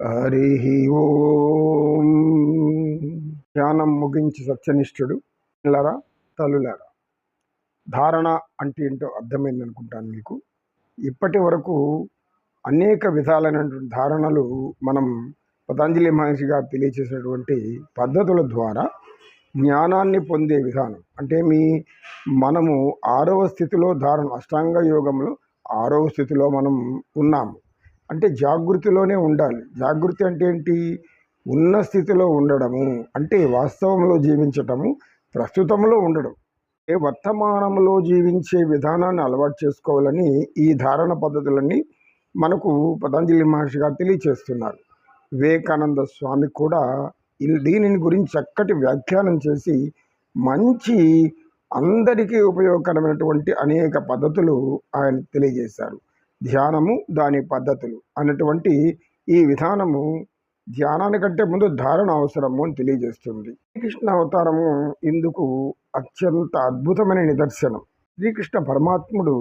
హరి ఓం. ధ్యానం ముగించి సత్యనిష్ఠుడు పిల్లరా తల్లులారా, ధారణ అంటే ఏంటో అర్థమైంది అనుకుంటాను మీకు. ఇప్పటి వరకు అనేక విధాలైనటువంటి ధారణలు మనం పతంజలి మహర్షి గారు తెలియచేసినటువంటి పద్ధతుల ద్వారా జ్ఞానాన్ని పొందే విధానం. అంటే మనము 6వ స్థితిలో ధారణ, అష్టాంగ యోగంలో 6వ స్థితిలో మనం ఉన్నాము. అంటే జాగృతిలోనే ఉండాలి. జాగృతి అంటే ఏంటి? ఉన్న స్థితిలో ఉండడము, అంటే వాస్తవంలో జీవించటము, ప్రస్తుతంలో ఉండడం. వర్తమానంలో జీవించే విధానాన్ని అలవాటు చేసుకోవాలని ఈ ధారణ పద్ధతులన్నీ మనకు పతంజలి మహర్షి గారు తెలియచేస్తున్నారు. వివేకానంద స్వామి కూడా దీనిని గురించి చక్కటి వ్యాఖ్యానం చేసి మంచి అందరికీ ఉపయోగకరమైనటువంటి అనేక పద్ధతులు ఆయన తెలియజేశారు. ధ్యానము దాని పద్ధతులు అన్నటువంటి ఈ విధానము ధ్యానానికంటే ముందు ధారణ అవసరము అని తెలియజేస్తుంది. శ్రీకృష్ణ అవతారము ఇందుకు అత్యంత అద్భుతమైన నిదర్శనం. శ్రీకృష్ణ పరమాత్ముడు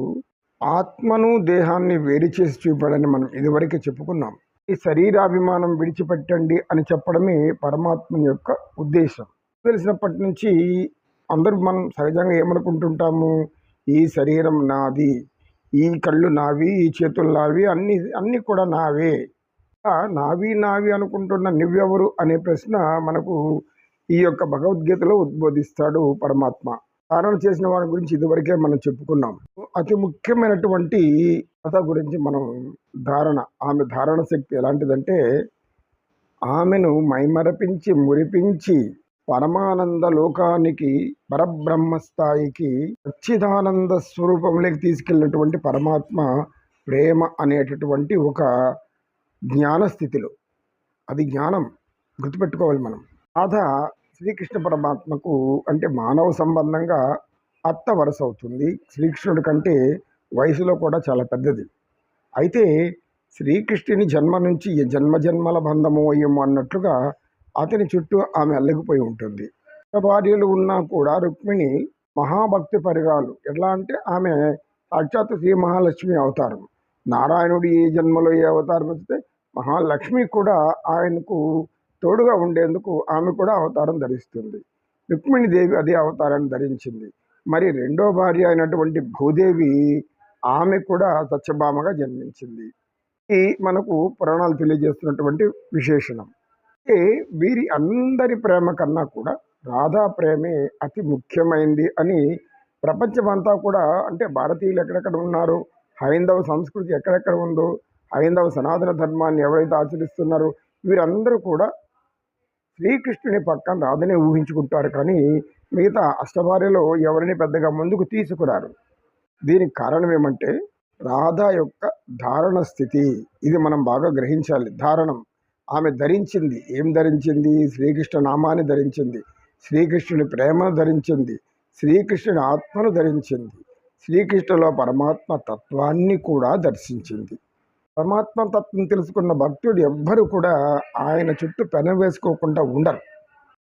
ఆత్మను దేహాన్ని వేరు చేసి చూపాడని మనం ఇదివరకే చెప్పుకున్నాం. ఈ శరీరాభిమానం విడిచిపెట్టండి అని చెప్పడమే పరమాత్మ యొక్క ఉద్దేశం. తెలిసినప్పటి నుంచి అందరూ మనం సహజంగా ఏమనుకుంటుంటాము? ఈ శరీరం నాది, ఈ కళ్ళు నావి, ఈ చేతులు నావి, అన్నీ కూడా నావే. నావి అనుకుంటున్న నువ్వెవరు అనే ప్రశ్న మనకు ఈ యొక్క భగవద్గీతలో ఉద్బోధిస్తాడు పరమాత్మ. ధారణ చేసిన వారి గురించి ఇదివరకే మనం చెప్పుకున్నాం. అతి ముఖ్యమైనటువంటి కథ గురించి మనం ఆమె ధారణ శక్తి ఎలాంటిదంటే, ఆమెను మైమరపించి మురిపించి పరమానంద లోకానికి, పరబ్రహ్మ స్థాయికి, సచ్చిదానంద స్వరూపంలోకి తీసుకెళ్ళినటువంటి పరమాత్మ ప్రేమ అనేటటువంటి ఒక జ్ఞానస్థితిలో, అది జ్ఞానం గుర్తుపెట్టుకోవాలి మనం. రాధ శ్రీకృష్ణ పరమాత్మకు అంటే మానవ సంబంధంగా అత్త వరస అవుతుంది. శ్రీకృష్ణుడి కంటే వయసులో కూడా చాలా పెద్దది. అయితే శ్రీకృష్ణుని జన్మ నుంచి జన్మజన్మల బంధమో ఏమో అన్నట్లుగా అతని చుట్టూ ఆమె అల్లగిపోయి ఉంటుంది. భార్యలు ఉన్నా కూడా రుక్మిణి మహాభక్తి పరిగాలు. ఎట్లా అంటే ఆమె సాక్షాత్ శ్రీ మహాలక్ష్మి అవతారం. నారాయణుడు ఏ జన్మలో ఏ అవతారం వస్తే మహాలక్ష్మి కూడా ఆయనకు తోడుగా ఉండేందుకు ఆమె కూడా అవతారం ధరిస్తుంది. రుక్మిణీదేవి అదే అవతారాన్ని ధరించింది. మరి రెండో భార్య అయినటువంటి భూదేవి, ఆమె కూడా సత్యభామగా జన్మించింది. ఇది మనకు పురాణాలు తెలియజేస్తున్నటువంటి విశేషణం. వీరి అందరి ప్రేమ కన్నా కూడా రాధా ప్రేమే అతి ముఖ్యమైంది అని ప్రపంచమంతా కూడా, అంటే భారతీయులు ఎక్కడెక్కడ ఉన్నారు, హైందవ సంస్కృతి ఎక్కడెక్కడ ఉందో, హైందవ సనాతన ధర్మాన్ని ఎవరైతే ఆచరిస్తున్నారో వీరందరూ కూడా శ్రీకృష్ణుని పక్కన రాధనే ఊహించుకుంటారు. కానీ మిగతా అష్టభార్యలో ఎవరిని పెద్దగా ముందుకు తీసుకురారు. దీనికి కారణం ఏమంటే రాధ యొక్క ధారణ స్థితి. ఇది మనం బాగా గ్రహించాలి. ధారణం ఆమె ధరించింది. ఏం ధరించింది? శ్రీకృష్ణ నామాన్ని ధరించింది, శ్రీకృష్ణుని ప్రేమను ధరించింది, శ్రీకృష్ణుని ఆత్మను ధరించింది, శ్రీకృష్ణులో పరమాత్మ తత్వాన్ని కూడా దర్శించింది. పరమాత్మ తత్వం తెలుసుకున్న భక్తుడు ఎవ్వరు కూడా ఆయన చుట్టూ పెనవేసుకోకుండా ఉండరు.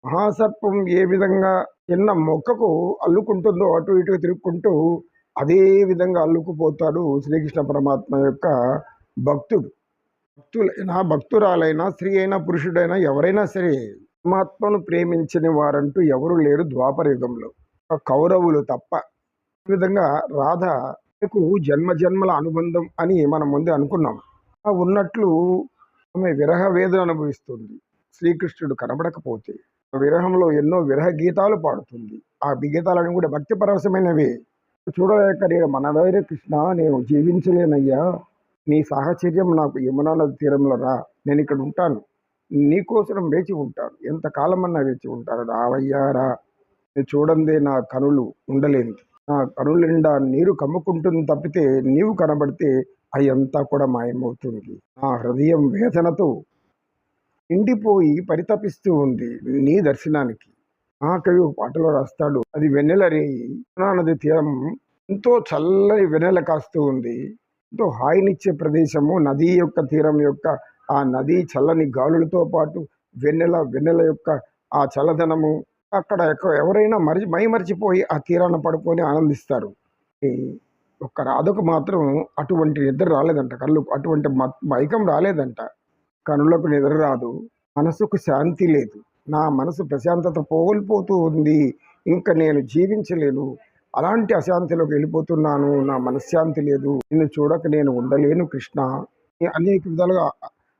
మహాసర్పం ఏ విధంగా చిన్న మొక్కకు అల్లుకుంటుందో అటు ఇటు తిరుగుకుంటూ అదే విధంగా అల్లుకుపోతాడు శ్రీకృష్ణ పరమాత్మ యొక్క భక్తుడు. భక్తురాలైనా, స్త్రీ అయినా, పురుషుడైనా, ఎవరైనా సరే పరమాత్మను ప్రేమించని వారంటూ ఎవరు లేరు ద్వాపర యుగంలో, కౌరవులు తప్ప. ఈ విధంగా రాధకు జన్మజన్మల అనుబంధం అని మనం ముందే అనుకున్నాం. ఉన్నట్లు ఆమె విరహ వేదన అనుభవిస్తుంది. శ్రీకృష్ణుడు కనబడకపోతే విరహంలో ఎన్నో విరహ గీతాలు పాడుతుంది. ఆ గీతాలను కూడా భక్తి పరవశమైనవే. చూడలేక నేను మనదైన కృష్ణ, నేను జీవించలేనయ్యా, నీ సాహచర్యం నాకు యమునా నది తీరంలో రా, నేను ఇక్కడ ఉంటాను, నీకోసం వేచి ఉంటాను, ఎంతకాలమన్నా వేచి ఉంటాను, రావయ్యా రా, నేను చూడందే నా కనులు ఉండలేను, నా కనుల నిండా నీరు కమ్ముకుంటుంది తప్పితే నీవు కనబడితే అయ్యంతా కూడా మాయమవుతుంది. నా హృదయం వేదనతో నిండిపోయి పరితపిస్తూ ఉంది నీ దర్శనానికి. ఆ కవి పాటలో రాస్తాడు, అది వెన్నెల రేయి, యమునా నది తీరం ఎంతో చల్లని వెన్నెల కాస్తూ ఉంది, ఎంతో హాయినిచ్చే ప్రదేశము. నది యొక్క తీరం యొక్క ఆ నది చల్లని గాలులతో పాటు వెన్నెల యొక్క ఆ చల్లదనము, అక్కడ ఎవరైనా మైమరిచిపోయి ఆ తీరాన్ని పడుకొని ఆనందిస్తారు. ఒక్క రాధకు మాత్రం అటువంటి నిద్ర రాలేదంట, కళ్ళు అటువంటి మైకం రాలేదంట. కనులకు నిద్ర రాదు, మనసుకు శాంతి లేదు. నా మనసు ప్రశాంతత కోల్పోతూ ఉంది. ఇంక నేను జీవించలేను. అలాంటి అశాంతిలోకి వెళ్ళిపోతున్నాను. నా మనశ్శాంతి లేదు. నిన్ను చూడక నేను ఉండలేను కృష్ణ అనేక విధాలుగా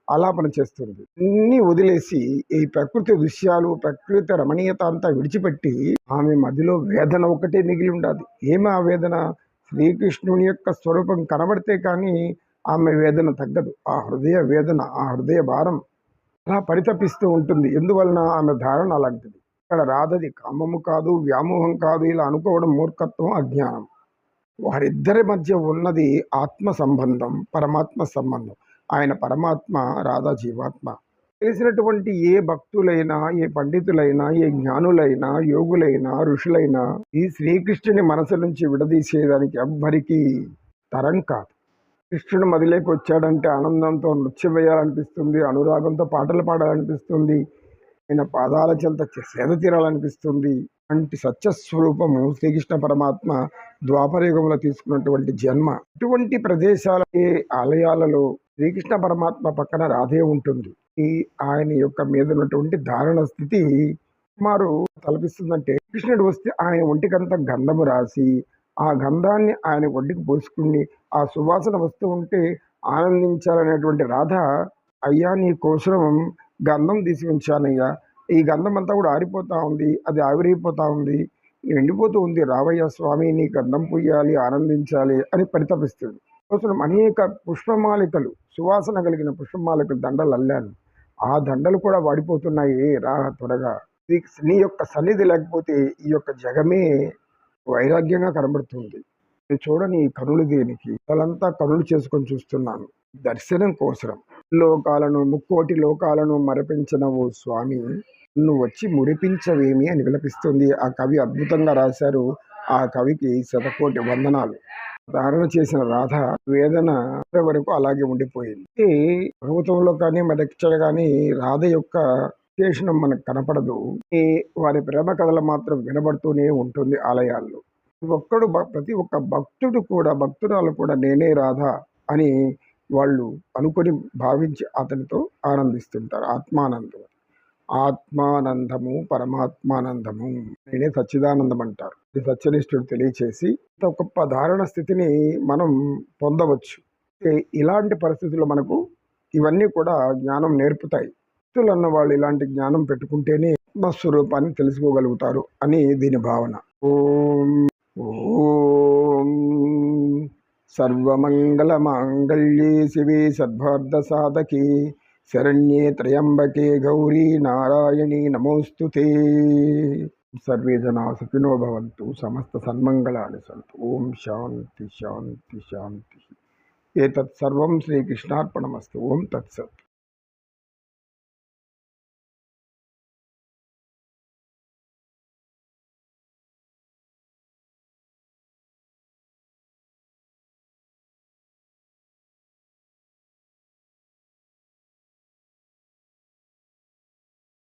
ఆలాపన చేస్తుంది. అన్నీ వదిలేసి ఈ ప్రకృతి దృశ్యాలు, ప్రకృతి రమణీయత అంతా విడిచిపెట్టి ఆమె మదిలో వేదన ఒకటే మిగిలి ఉండాలి. ఏమి ఆ వేదన? శ్రీకృష్ణుని యొక్క స్వరూపం కనబడితే కానీ ఆమె వేదన తగ్గదు. ఆ హృదయ వేదన, ఆ హృదయ భారం అలా పరితపిస్తూ ఉంటుంది. ఎందువలన? ఆమె ధారణ అలాంటిది. ఇక్కడ రాధది కామము కాదు, వ్యామోహం కాదు. ఇలా అనుకోవడం మూర్ఖత్వం, అజ్ఞానం. వారిద్దరి మధ్య ఉన్నది ఆత్మ సంబంధం, పరమాత్మ సంబంధం. ఆయన పరమాత్మ, రాధా జీవాత్మ. తెలిసినటువంటి ఏ భక్తులైనా, ఏ పండితులైనా, ఏ జ్ఞానులైనా, యోగులైనా, ఋషులైనా ఈ శ్రీకృష్ణుని మనసు నుంచి విడదీసేదానికి ఎవ్వరికీ తరం కాదు. కృష్ణుడు మదిలోకి వచ్చాడంటే ఆనందంతో నృత్యం వేయాలనిపిస్తుంది, అనురాగంతో పాటలు పాడాలనిపిస్తుంది, ఆయన పాదాల చెంత సేద తీరాలనిపిస్తుంది. అంటి సత్యస్వరూపము శ్రీకృష్ణ పరమాత్మ ద్వాపరయుగంలో తీసుకున్నటువంటి జన్మ. ఇటువంటి ప్రదేశాల ఆలయాలలో శ్రీకృష్ణ పరమాత్మ పక్కన రాధే ఉంటుంది. ఈ ఆయన యొక్క మీద ఉన్నటువంటి ధారణ స్థితి సుమారు తలపిస్తుందంటే, కృష్ణుడు వస్తే ఆయన ఒంటికంతా గంధము రాసి ఆ గంధాన్ని ఆయన ఒంటికి పోసుకుని ఆ సువాసన వస్తూ ఉంటే ఆనందించాలనేటువంటి రాధ, అయ్యా నీ కోసం గంధం తీసి ఉంచానయ్యా, ఈ గంధం అంతా కూడా ఆరిపోతా ఉంది, అది ఆవిరైపోతా ఉంది, ఎండిపోతూ ఉంది, రావయ్య స్వామి నీ గంధం పుయ్యాలి, ఆనందించాలి అని పరితపిస్తుంది. కోసం అనేక పుష్పమాలికలు, సువాసన కలిగిన పుష్పమాలికలు దండలు అల్లాను. ఆ దండలు కూడా వాడిపోతున్నాయి, రా త్వరగా. నీ యొక్క సన్నిధి లేకపోతే ఈ యొక్క జగమే వైరాగ్యంగా కనబడుతుంది. నేను చూడని ఈ కనులు దేనికి? వాళ్ళంతా కనులు చేసుకొని చూస్తున్నాను దర్శనం కోసరం. లోకాలను, ముక్కోటి లోకాలను మరపించిన ఓ స్వామి, నువ్వు వచ్చి మురిపించవేమి అని విలపిస్తుంది. ఆ కవి అద్భుతంగా రాశారు. ఆ కవికి శతకోటి వందనాలు. ధారణ చేసిన రాధ వేదన వరకు అలాగే ఉండిపోయింది. భాగవతంలో కానీ మరెక్కడ కానీ రాధ యొక్క విశేషణం మనకు కనపడదు. వారి ప్రేమ కథలు మాత్రం వినబడుతూనే ఉంటుంది ఆలయాల్లో. ప్రతి ఒక్క భక్తుడు కూడా, భక్తురాలు కూడా నేనే రాధ అని వాళ్ళు అనుకొని భావించి అతనితో ఆనందిస్తుంటారు. ఆత్మానందం, ఆత్మానందము, పరమాత్మానందము, నేనే సచ్చిదానందం అంటారు. ఇది సత్యనిష్ఠుడు తెలియచేసి ఇంత గొప్ప ధారణ స్థితిని మనం పొందవచ్చు. ఇలాంటి పరిస్థితుల్లో మనకు ఇవన్నీ కూడా జ్ఞానం నేర్పుతాయి. భక్తులు అన్న వాళ్ళు ఇలాంటి జ్ఞానం పెట్టుకుంటేనే ఆత్మస్వరూపాన్ని తెలుసుకోగలుగుతారు అని దీని భావన. ఓం ఓం సర్వమంగళమాంగళ్యే శివే సద్భార్థ సాధకే శరణ్యే త్రయంబకే గౌరీ నారాయణీ నమోస్తుతే. సర్వే జనా సుఖినో భవంతు, సమస్త సన్మంగళాని సంతు. ఓం శాంతి శాంతి శాంతి. ఏతత్ సర్వం శ్రీకృష్ణార్పణమస్తు. ఓం తత్సత్.